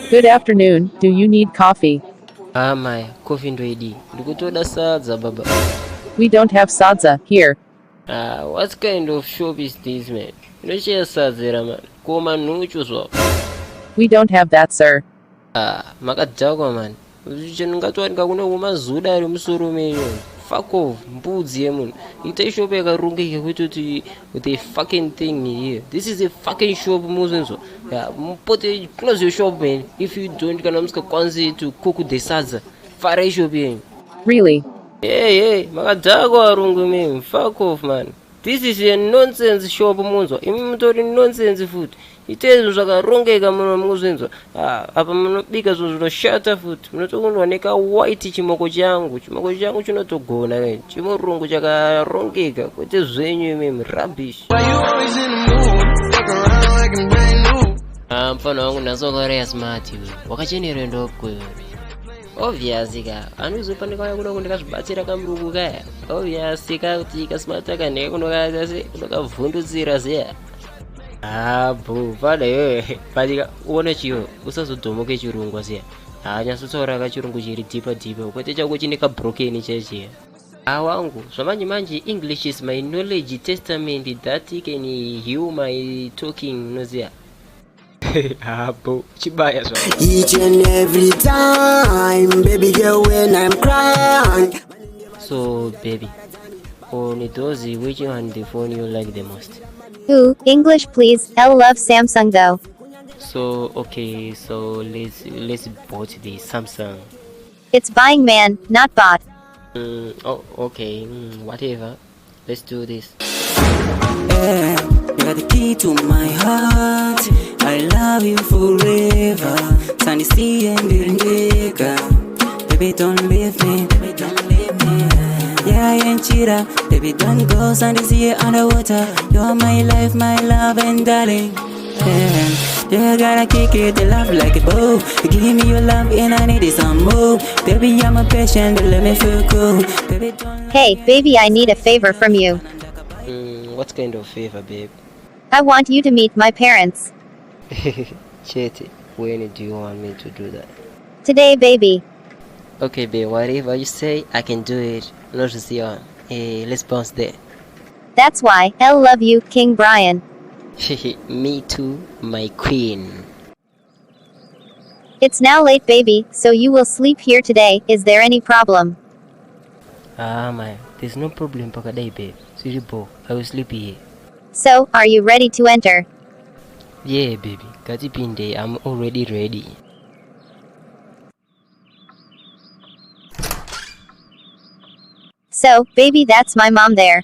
Good afternoon. Do you need coffee? My coffee ready. Ndikutoda sadza baba. We don't have sadza here. What kind of shop is this, man? Unochera sadzera man. Koma nucho zwa. We don't have that, sir. Makadzakwa man. Chandingatwanika kuno kumazuda ari musoro menyu. Fuck off, mbudzi yemunhu. Ita shop yakarongeka kuti the fucking thing here. This is a fucking shop muzinzwa. Mupote close your shop man. If you don't kana musikakwanisi to cook the sadza. Fara shop yenyu. Really? Hey, makadzakwa arungu mimi. Fuck off man. This is a nonsense shop munzwa. Imi mutori nonsense futi. Itezo zvakarongeka muno muzinzwa. Apa munobika zvinhu zvinoshata futi. Munotokuoneka white chimoko changu. Chimoko changu chinotogona kai. Chimurungu chakarongeka. Kwete zvenyu mimi rubbish. Mfano wangu nazokorera smart iwe. Wakachenere ndokwe. Obviously ka anuzopanika kuno kundikazvibatsira kamurungu kaya. Obviously ka kuti kasmata kanhe kunokavhundutsira ziya. Bro, fada yoyo patika uone chiyo usazodhomoke chirungu ziya. Nyasotsaura kachirungu chiri dhipa kwete chako chine kabroken chechiya. Wangu zvamanje English is my knowledge testament that can heal my talking noziya. Bro, chibaya zva. Each and every time, baby girl, when I'm crying. So, baby, on those, which one the phone you like the most? Ooh, English please. L love Samsung though. So, okay, so let's bought the Samsung. It's buying man, not bought. Okay, whatever. Let's do this. Yeah, you got the key to my heart. I love you forever. Sunny sea and Birindeka. Baby, don't leave me. Baby, don't leave me. Yeah, I ain't cheater. Baby, don't go sunny sea underwater. You're my life, my love and darling. Yeah, you gotta kick it, the love like a bow. You give me your love and I need it some more. Baby, I'm a patient, let me feel cool. Baby, don't. Hey, baby, I need a favor from you. What kind of favor, babe? I want you to meet my parents. Chetty, when do you want me to do that? Today, baby. Okay, babe, whatever you say, I can do it. Not to see on. Hey, let's bounce there. That's why, L love you, King Brian. Me too, my queen. It's now late, baby, so you will sleep here today. Is there any problem? Man, there's no problem pakadai, babe. Siripo, I will sleep here. So, are you ready to enter? Yeah, baby. Katipinde, I'm already ready. So, baby, that's my mom there.